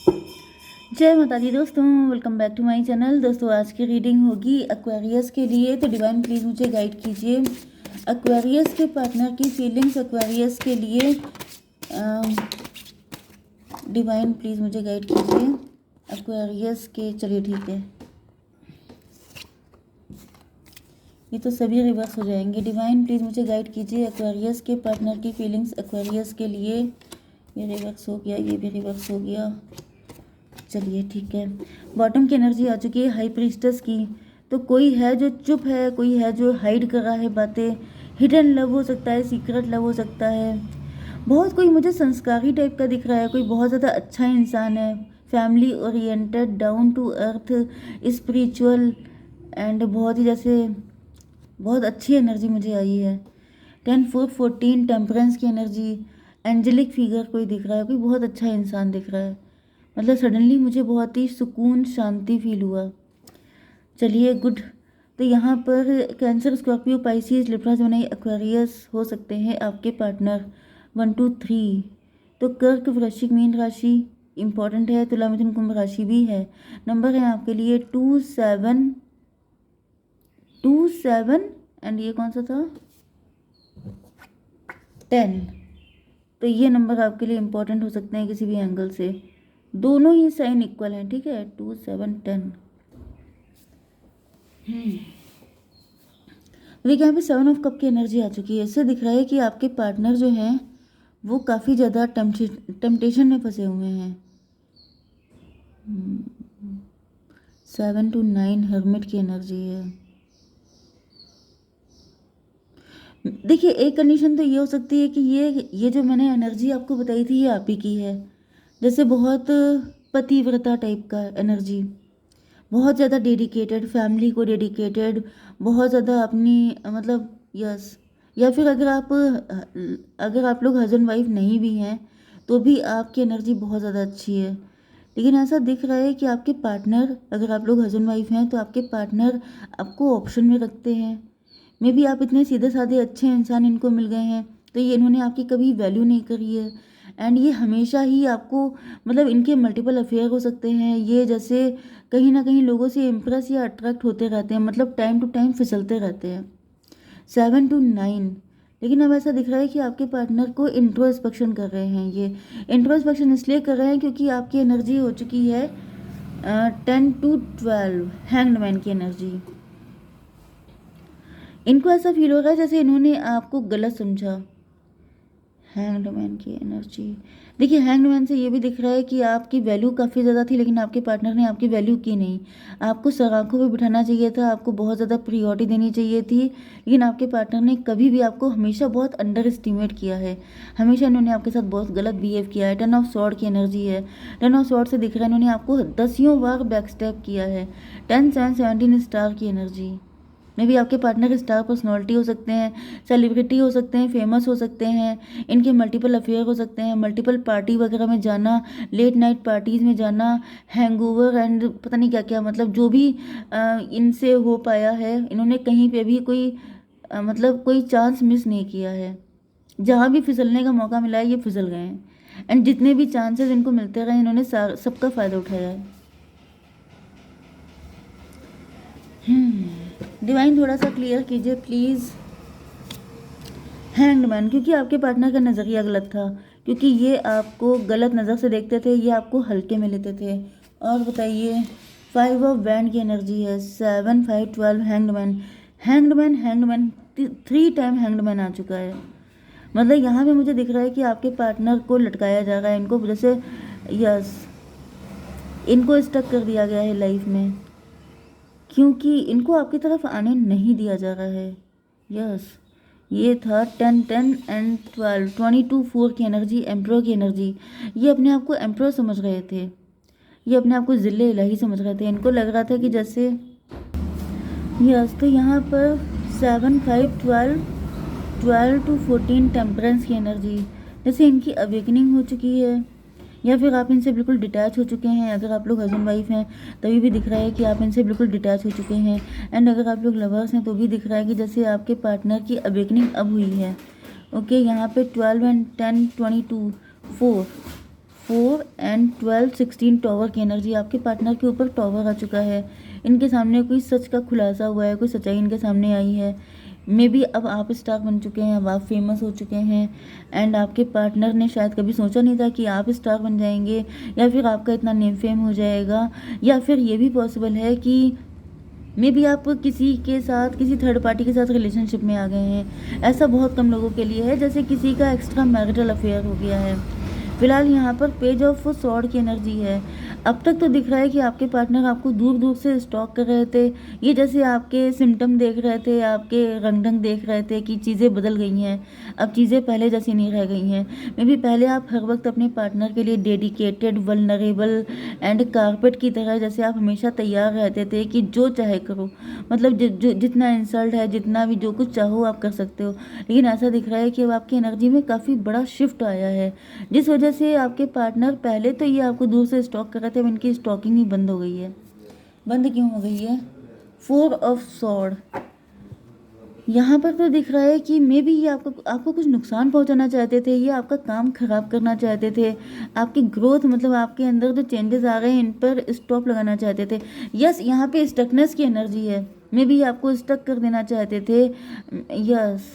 जय माता दी दोस्तों, welcome back to my channel. दोस्तों आज की रीडिंग होगी एक्वेरियस के लिए, तो डिवाइन प्लीज़ मुझे गाइड कीजिए एक्वेरियस के पार्टनर की फीलिंग्स एक्वेरियस के लिए। डिवाइन प्लीज़ मुझे गाइड कीजिए एक्वेरियस के। चलिए ठीक है, ये तो सभी रिवर्स हो जाएंगे। डिवाइन प्लीज़ मुझे गाइड कीजिए एक्वेरियस के पार्टनर की फीलिंग्स एक्वेरियस के लिए। ये रिवर्स हो गया, ये भी रिवर्स हो गया। चलिए ठीक है, बॉटम की एनर्जी आ चुकी है हाई प्रीस्टेस की। तो कोई है जो चुप है, कोई है जो हाइड कर रहा है बातें। हिडन लव हो सकता है, सीक्रेट लव हो सकता है। बहुत कोई मुझे संस्कारी टाइप का दिख रहा है, कोई बहुत ज़्यादा अच्छा इंसान है, family oriented, down to earth, spiritual and बहुत ही जैसे बहुत अच्छी एनर्जी मुझे आई है। 10 4 14 टेम्परेंस की एनर्जी, एंजेलिक फिगर कोई दिख रहा है, कोई बहुत अच्छा इंसान दिख रहा है। मतलब सडनली मुझे बहुत ही सुकून शांति फील हुआ। चलिए गुड। तो यहाँ पर cancer, Scorpio, Pisces, Libra, Gemini, Aquarius हो सकते हैं आपके पार्टनर। 1 2 3। तो कर्क, वृश्चिक, मीन राशि इंपॉर्टेंट है, तुला, मिथुन, कुंभ राशि भी है। नंबर है आपके लिए 2 7 2 7 एंड ये कौन सा था 10। तो ये नंबर आपके लिए इंपॉर्टेंट हो सकते हैं किसी भी एंगल से। दोनों ही साइन इक्वल हैं, ठीक है, 2 7 10। देखिए यहाँ पे 7 ऑफ कप की एनर्जी आ चुकी है। इससे दिख रहा है कि आपके पार्टनर जो हैं वो काफ़ी ज़्यादा टेम्पटेशन में फंसे हुए हैं। 7 to 9 हर्मिट की एनर्जी है। देखिए एक कंडीशन तो ये हो सकती है कि ये जो मैंने एनर्जी आपको बताई थी ये आप ही की है। जैसे बहुत पतिव्रता टाइप का एनर्जी, बहुत ज़्यादा डेडिकेटेड, फैमिली को डेडिकेटेड, बहुत ज़्यादा अपनी मतलब यस। या फिर अगर आप लोग हस्बैंड वाइफ नहीं भी हैं तो भी आपकी एनर्जी बहुत ज़्यादा अच्छी है। लेकिन ऐसा दिख रहा है कि आपके पार्टनर, अगर आप लोग हस्बैंड वाइफ हैं तो आपके पार्टनर आपको ऑप्शन में रखते हैं। मे बी आप इतने सीधे साधे अच्छे इंसान इनको मिल गए हैं तो ये इन्होंने आपकी कभी वैल्यू नहीं करी है। एंड ये हमेशा ही आपको मतलब इनके मल्टीपल अफेयर हो सकते हैं। ये जैसे कहीं ना कहीं लोगों से इम्प्रेस या अट्रैक्ट होते रहते हैं, मतलब टाइम टू टाइम फिसलते रहते हैं। 7 to 9। लेकिन अब ऐसा दिख रहा है कि आपके पार्टनर को इंट्रोस्पेक्शन कर रहे हैं। ये इंट्रोस्पेक्शन इसलिए कर रहे हैं क्योंकि आपकी एनर्जी हो चुकी है 10 to 12 हैंग्ड मैन की एनर्जी। इनको ऐसा फील हो रहा है जैसे इन्होंने आपको गलत समझा। हैंग्ड मैन की एनर्जी, देखिए हैंग्ड मैन से ये भी दिख रहा है कि आपकी वैल्यू काफ़ी ज़्यादा थी लेकिन आपके पार्टनर ने आपकी वैल्यू की नहीं। आपको सराखों पे बिठाना चाहिए था, आपको बहुत ज़्यादा प्रियोरिटी देनी चाहिए थी, लेकिन आपके पार्टनर ने कभी भी आपको हमेशा बहुत अंडर एस्टिमेट किया है। हमेशा इन्होंने आपके साथ बहुत गलत बिहेव किया है। 10 ऑफ स्वॉर्ड की एनर्जी है। 10 ऑफ स्वॉर्ड से दिख रहा है इन्होंने आपको दसियों बार बैक स्टेप किया है। 10 7 17 स्टार की एनर्जी। मे भी आपके पार्टनर स्टार पर्सनालिटी हो सकते हैं, सेलिब्रिटी हो सकते हैं, फेमस हो सकते हैं, इनके मल्टीपल अफेयर हो सकते हैं, मल्टीपल पार्टी वगैरह में जाना, लेट नाइट पार्टीज़ में जाना, हैंगओवर एंड पता नहीं क्या क्या, मतलब जो भी इनसे हो पाया है इन्होंने कहीं पे भी कोई मतलब कोई चांस मिस नहीं किया है। जहाँ भी फिसलने का मौका मिला है ये फिसल गए हैं। एंड जितने भी चांसेस इनको मिलते रहे इन्होंने सबका फ़ायदा उठाया है। डिवाइन थोड़ा सा क्लियर कीजिए प्लीज़ हैंग्ड मैन, क्योंकि आपके पार्टनर का नज़रिया गलत था, क्योंकि ये आपको गलत नज़र से देखते थे, ये आपको हल्के में लेते थे। और बताइए 5 ऑफ बैंड की एनर्जी है। 7 5 12 hanged man. Hanged man hanged man 3 time hanged man आ चुका है। मतलब यहाँ पे मुझे दिख रहा है कि आपके पार्टनर को लटकाया जा रहा है, इनको जैसे यस इनको स्टक कर दिया गया है लाइफ में, क्योंकि इनको आपकी तरफ आने नहीं दिया जा रहा है। यस ये था 10 10 एंड 12 22 4 की एनर्जी, एम्प्रो की एनर्जी। ये अपने आप को एम्प्रो समझ रहे थे, ये अपने आप को ज़िले इलाही समझ रहे थे। इनको लग रहा था कि जैसे यस। तो यहाँ पर 7 5 12 to 14 टेम्परेंस की एनर्जी, जैसे इनकी अवेकनिंग हो चुकी है या फिर आप इनसे बिल्कुल डिटैच हो चुके हैं। अगर आप लोग हस्बैंड वाइफ हैं तभी भी दिख रहा है कि आप इनसे बिल्कुल डिटैच हो चुके हैं। एंड अगर आप लोग लवर्स हैं तो भी दिख रहा है कि जैसे आपके पार्टनर की अवेकनिंग अब हुई है। ओके यहाँ पे 12 एंड 10 22 4 4 एंड 12 16 टॉवर की एनर्जी। आपके पार्टनर के ऊपर टॉवर आ चुका है। इनके सामने कोई सच का खुलासा हुआ है, कोई सच्चाई इनके सामने आई है। मे बी अब आप स्टार बन चुके हैं, अब आप फेमस हो चुके हैं एंड आपके पार्टनर ने शायद कभी सोचा नहीं था कि आप स्टार बन जाएंगे या फिर आपका इतना नेम फेम हो जाएगा। या फिर ये भी पॉसिबल है कि मे बी आप किसी के साथ, किसी थर्ड पार्टी के साथ रिलेशनशिप में आ गए हैं। ऐसा बहुत कम लोगों के लिए है, जैसे किसी का एक्स्ट्रा मैरिटल अफेयर हो गया है। फिलहाल यहाँ पर पेज ऑफ सॉर्ड की एनर्जी है। अब तक तो दिख रहा है कि आपके पार्टनर आपको दूर दूर से स्टॉक कर रहे थे। ये जैसे आपके सिम्टम देख रहे थे, आपके रंग ढंग देख रहे थे कि चीज़ें बदल गई हैं, अब चीज़ें पहले जैसी नहीं रह गई हैं। मे बी पहले आप हर वक्त अपने पार्टनर के लिए डेडिकेटेड, वल्नरेबल एंड कारपेट की तरह जैसे आप हमेशा तैयार रहते थे कि जो चाहे करो, मतलब जो जितना इंसल्ट है, जितना भी जो कुछ चाहो आप कर सकते हो। लेकिन ऐसा दिख रहा है कि अब आपकी एनर्जी में काफ़ी बड़ा शिफ्ट आया है, जिस वजह से आपके पार्टनर, पहले तो ये आपको दूर से स्टॉक कर रहे थे, अब इनकी स्टॉकिंग ही बंद हो गई है। बंद क्यों हो गई है? 4 ऑफ सॉर्ड। यहाँ पर तो दिख रहा है कि मे बी ये आपको कुछ नुकसान पहुँचाना चाहते थे, ये आपका काम खराब करना चाहते थे, आपकी ग्रोथ, मतलब आपके अंदर जो चेंजेस आ रहे हैं इन पर स्टॉप लगाना चाहते थे। यस, यहाँ पे स्टकनेस की एनर्जी है। मे बी आपको स्टक कर देना चाहते थे। यस,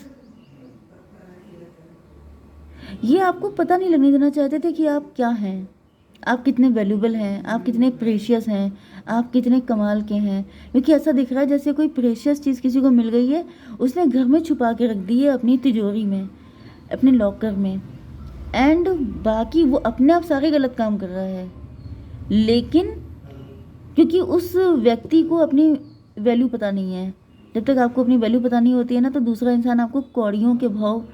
ये आपको पता नहीं लगने देना चाहते थे कि आप क्या हैं, आप कितने वैल्यूबल हैं, आप कितने प्रेशियस हैं, आप कितने कमाल के हैं। क्योंकि ऐसा दिख रहा है जैसे कोई प्रेशियस चीज़ किसी को मिल गई है, उसने घर में छुपा के रख दी है, अपनी तिजोरी में, अपने लॉकर में, एंड बाकी वो अपने आप सारे गलत काम कर रहा है। लेकिन क्योंकि उस व्यक्ति को अपनी वैल्यू पता नहीं है, जब तक आपको अपनी वैल्यू पता नहीं होती है ना, तो दूसरा इंसान आपको कौड़ियों के भाव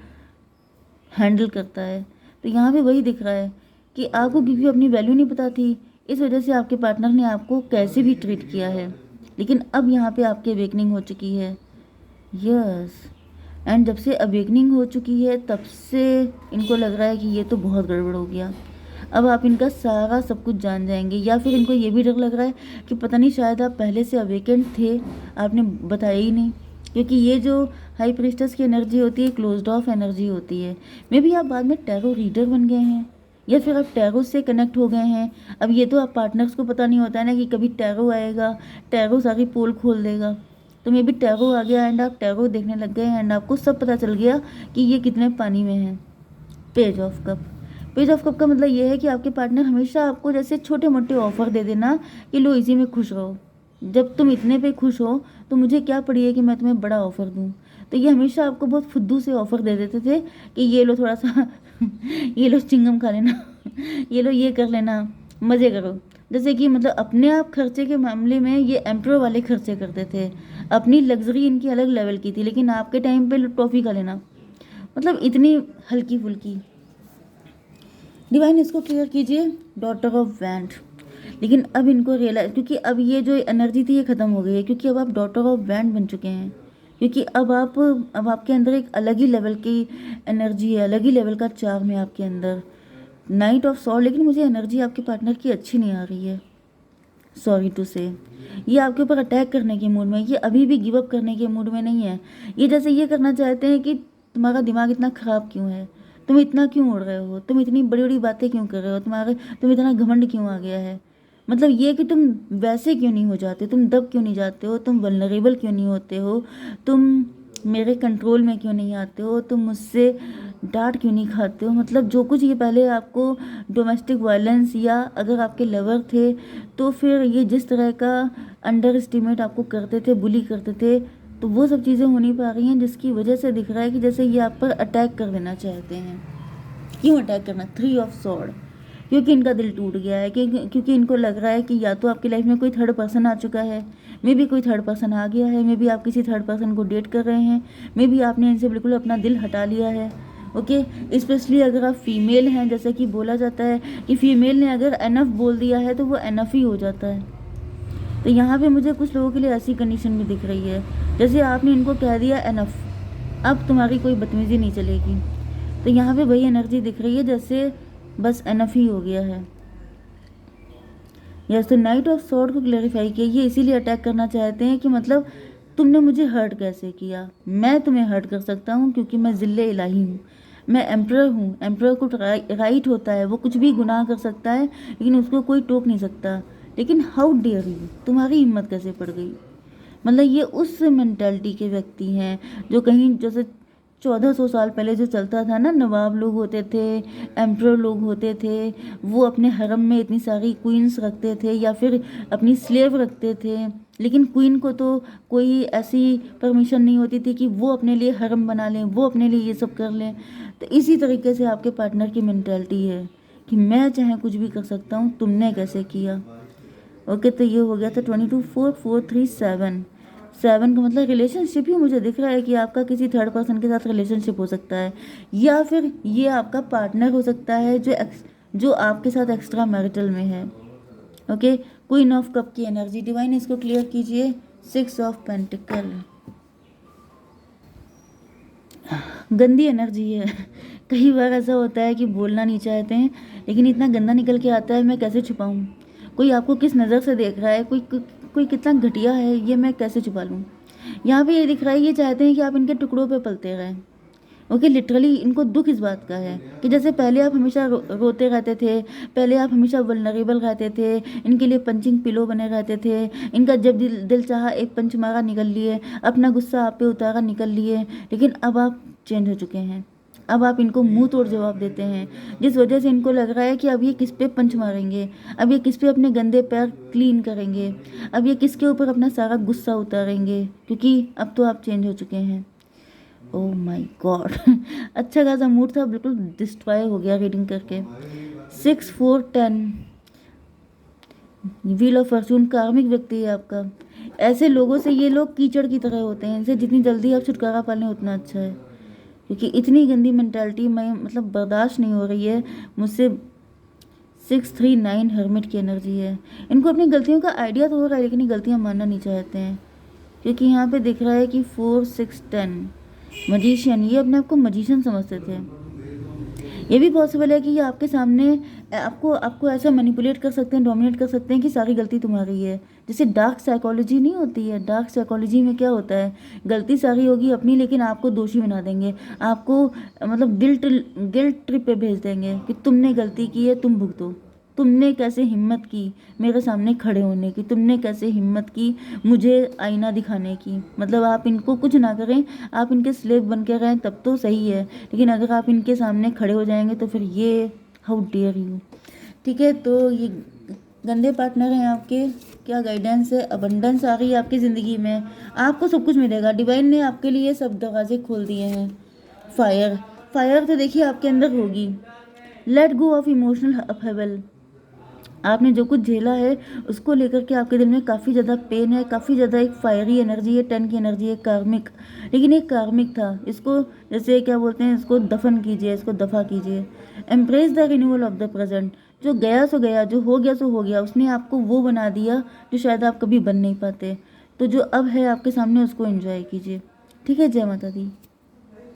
हैंडल करता है। तो यहाँ पे वही दिख रहा है कि आपको क्योंकि अपनी वैल्यू नहीं पता थी, इस वजह से आपके पार्टनर ने आपको कैसे भी ट्रीट किया है। लेकिन अब यहाँ पे आपकी अवेकनिंग हो चुकी है। यस, एंड जब से अवेकनिंग हो चुकी है तब से इनको लग रहा है कि ये तो बहुत गड़बड़ हो गया। अब आप इनका सारा सब कुछ जान जाएंगे, या फिर इनको ये भी डर लग रहा है कि पता नहीं शायद आप पहले से अवेकेंड थे, आपने बताया ही नहीं। क्योंकि ये जो हाई प्रीस्टेस की एनर्जी होती है, क्लोज्ड ऑफ एनर्जी होती है। मे बी आप बाद में टैरो रीडर बन गए हैं, या फिर आप टैरो से कनेक्ट हो गए हैं। अब ये तो आप पार्टनर्स को पता नहीं होता है ना कि कभी टैरो आएगा, टैरो सारी पोल खोल देगा। तो मे बी टैरो आ गया एंड आप टैरो देखने लग गए एंड आपको सब पता चल गया कि ये कितने पानी में है। Page of cup. Page of cup का मतलब ये है कि आपके पार्टनर हमेशा आपको जैसे छोटे मोटे ऑफर दे देना कि लो इसी में खुश रहो, जब तुम इतने पे खुश हो तो मुझे क्या पड़ी है कि मैं तुम्हें बड़ा ऑफ़र दूँ। तो ये हमेशा आपको बहुत फुद्दू से ऑफ़र दे देते थे कि ये लो थोड़ा सा ये लो चिंगम खा लेना, ये लो ये कर लेना, मज़े करो। जैसे कि मतलब अपने आप खर्चे के मामले में ये एम्प्रो वाले खर्चे करते थे, अपनी लग्जरी इनकी अलग लेवल की थी। लेकिन आपके टाइम पे टॉफ़ी खा लेना, मतलब इतनी हल्की फुल्की। डिवाइन इसको क्लियर कीजिए, डॉटर ऑफ वैंड। लेकिन अब इनको रियलाइज, क्योंकि अब ये जो एनर्जी थी ये ख़त्म हो गई है, क्योंकि अब आप डॉटर ऑफ वैंड बन चुके हैं। क्योंकि अब आपके अंदर एक अलग ही लेवल की एनर्जी है, अलग ही लेवल का चार्म है आपके अंदर। Night of sword. लेकिन मुझे एनर्जी आपके पार्टनर की अच्छी नहीं आ रही है, सॉरी टू से। ये आपके ऊपर अटैक करने के मूड में, ये अभी भी गिव अप करने के मूड में नहीं है। ये जैसे ये करना चाहते हैं कि तुम्हारा दिमाग इतना ख़राब क्यों है, तुम इतना क्यों उड़ रहे हो, तुम इतनी बड़ी बड़ी बातें क्यों कर रहे हो, तुम इतना घमंड क्यों आ गया है। मतलब ये कि तुम वैसे क्यों नहीं हो जाते, तुम दब क्यों नहीं जाते हो, तुम वल्नरेबल क्यों नहीं होते हो, तुम मेरे कंट्रोल में क्यों नहीं आते हो, तुम मुझसे डांट क्यों नहीं खाते हो। मतलब जो कुछ ये पहले आपको डोमेस्टिक वायलेंस, या अगर आपके लवर थे तो फिर ये जिस तरह का अंडर एस्टिमेट आपको करते थे, बुली करते थे, तो वो सब चीज़ें हो नहीं पा रही हैं, जिसकी वजह से दिख रहा है कि जैसे ये आप पर अटैक कर देना चाहते हैं। क्यों अटैक करना? 3 ऑफ सॉर्ड। क्योंकि इनका दिल टूट गया है, क्योंकि इनको लग रहा है कि या तो आपकी लाइफ में कोई थर्ड पर्सन आ चुका है, मे बी कोई थर्ड पर्सन आ गया है, मे बी आप किसी थर्ड पर्सन को डेट कर रहे हैं, मे बी आपने इनसे बिल्कुल अपना दिल हटा लिया है। ओके, स्पेशली अगर आप फीमेल हैं, जैसे कि बोला जाता है कि फीमेल ने अगर एनफ बोल दिया है तो वो एनफ ही हो जाता है। तो यहाँ पे मुझे कुछ लोगों के लिए ऐसी कंडीशन भी दिख रही है, जैसे आपने इनको कह दिया एनफ, अब तुम्हारी कोई बदतमीजी नहीं चलेगी। तो यहाँ पे वही एनर्जी दिख रही है जैसे बस एनफ ही हो गया है। यस, तो नाइट ऑफ सॉर्ड को क्लैरिफाई किया, ये इसीलिए अटैक करना चाहते हैं कि मतलब तुमने मुझे हर्ट कैसे किया, मैं तुम्हें हर्ट कर सकता हूँ क्योंकि मैं जिल्ले इलाही हूँ, मैं एम्परर हूँ, एम्परर को राइट होता है, वो कुछ भी गुनाह कर सकता है लेकिन उसको कोई टोक नहीं सकता। लेकिन हाउ डेयर यू, तुम्हारी हिम्मत कैसे पड़ गई। मतलब ये उस मेंटालिटी के व्यक्ति हैं जो कहीं जैसे 1400 साल पहले जो चलता था ना, नवाब लोग होते थे, एम्परर लोग होते थे, वो अपने हरम में इतनी सारी क्वींस रखते थे या फिर अपनी स्लेव रखते थे, लेकिन क्वीन को तो कोई ऐसी परमिशन नहीं होती थी कि वो अपने लिए हरम बना लें, वो अपने लिए ये सब कर लें। तो इसी तरीके से आपके पार्टनर की मेंटालिटी है कि मैं चाहे कुछ भी कर सकता हूँ, तुमने कैसे किया। ओके, तो ये हो गया था 22 4 4 3 7। 7 का मतलब रिलेशनशिप ही मुझे दिख रहा है कि आपका किसी थर्ड पर्सन के साथ रिलेशनशिप हो सकता है, या फिर ये आपका पार्टनर हो सकता है जो आपके साथ एक्स्ट्रा मैरिटल में है। ओके, क्वीन ऑफ कप की एनर्जी, डिवाइन इसको क्लियर कीजिए। 6 ऑफ पेंटिकल, गंदी एनर्जी है। कई बार ऐसा होता है कि बोलना नहीं चाहते हैं लेकिन इतना गंदा निकल के आता है, मैं कैसे छुपाऊं। कोई आपको किस नज़र से देख रहा है, कोई कितना घटिया है, ये मैं कैसे छुपा लूँ। यहाँ पे ये दिख रहा है, ये चाहते हैं कि आप इनके टुकड़ों पे पलते रहें। ओके, लिटरली इनको दुख इस बात का है कि जैसे पहले आप हमेशा रोते रहते थे, पहले आप हमेशा वल्नरेबल रहते थे, इनके लिए पंचिंग पिलो बने रहते थे, इनका जब दिल चाहा एक पंच मारा निकल लिए, अपना गुस्सा आप पे उतारा निकल लिए। लेकिन अब आप चेंज हो चुके हैं, अब आप इनको मुंह तोड़ जवाब देते हैं, जिस वजह से इनको लग रहा है कि अब ये किस पे पंच मारेंगे, अब ये किस पे अपने गंदे पैर क्लीन करेंगे, अब ये किसके ऊपर अपना सारा गुस्सा उतारेंगे, क्योंकि अब तो आप चेंज हो चुके हैं। Oh my God. अच्छा खासा मूड था, बिल्कुल डिस्ट्रॉय हो गया रीडिंग करके। 6 4 10, व्हील ऑफ फॉर्चून, कार्मिक व्यक्ति है आपका। ऐसे लोगों से ये लोग कीचड़ की तरह होते हैं, इनसे जितनी जल्दी आप छुटकारा पा लें उतना अच्छा है, क्योंकि इतनी गंदी मेंटालिटी मैं मतलब बर्दाश्त नहीं हो रही है मुझसे। 6 3 9 हर्मिट की एनर्जी है। इनको अपनी गलतियों का आइडिया तो हो रहा है लेकिन ये गलतियाँ मानना नहीं चाहते हैं, क्योंकि यहाँ पे दिख रहा है कि 4 6 10 मजिशियन, ये अपने आप को मजिशियन समझते थे। ये भी पॉसिबल है कि ये आपके सामने आपको आपको ऐसा मैनिपुलेट कर सकते हैं, डोमिनेट कर सकते हैं कि सारी गलती तुम्हारी है। जैसे डार्क साइकोलॉजी नहीं होती है, डार्क साइकोलॉजी में क्या होता है, गलती सारी होगी अपनी लेकिन आपको दोषी बना देंगे, आपको मतलब गिल्ट ट्रिप पे भेज देंगे कि तुमने गलती की है, तुम भुगतो। तुमने कैसे हिम्मत की मेरे सामने खड़े होने की, तुमने कैसे हिम्मत की मुझे आईना दिखाने की। मतलब आप इनको कुछ ना करें, आप इनके स्लेव बन के रहें तब तो सही है, लेकिन अगर आप इनके सामने खड़े हो जाएंगे तो फिर ये हाउ डेयर यू। ठीक है, तो ये गंदे पार्टनर हैं आपके। क्या गाइडेंस है, अबंडेंस आ रही है आपकी ज़िंदगी में, आपको सब कुछ मिलेगा। डिवाइन ने आपके लिए सब दरवाजे खोल दिए हैं। फायर, फायर तो देखिए आपके अंदर होगी। Let go of emotional upheaval, आपने जो कुछ झेला है उसको लेकर के आपके दिल में काफ़ी ज़्यादा पेन है, काफ़ी ज़्यादा एक फायरी एनर्जी है, 10 की एनर्जी है, कार्मिक। लेकिन ये कार्मिक था, इसको जैसे क्या बोलते हैं, इसको दफन कीजिए, इसको दफा कीजिए। Empress the renewal of the present, जो गया सो गया, जो हो गया सो हो गया, उसने आपको वो बना दिया जो शायद आप कभी बन नहीं पाते। तो जो अब है आपके सामने उसको एंजॉय कीजिए। ठीक है, जय माता दी।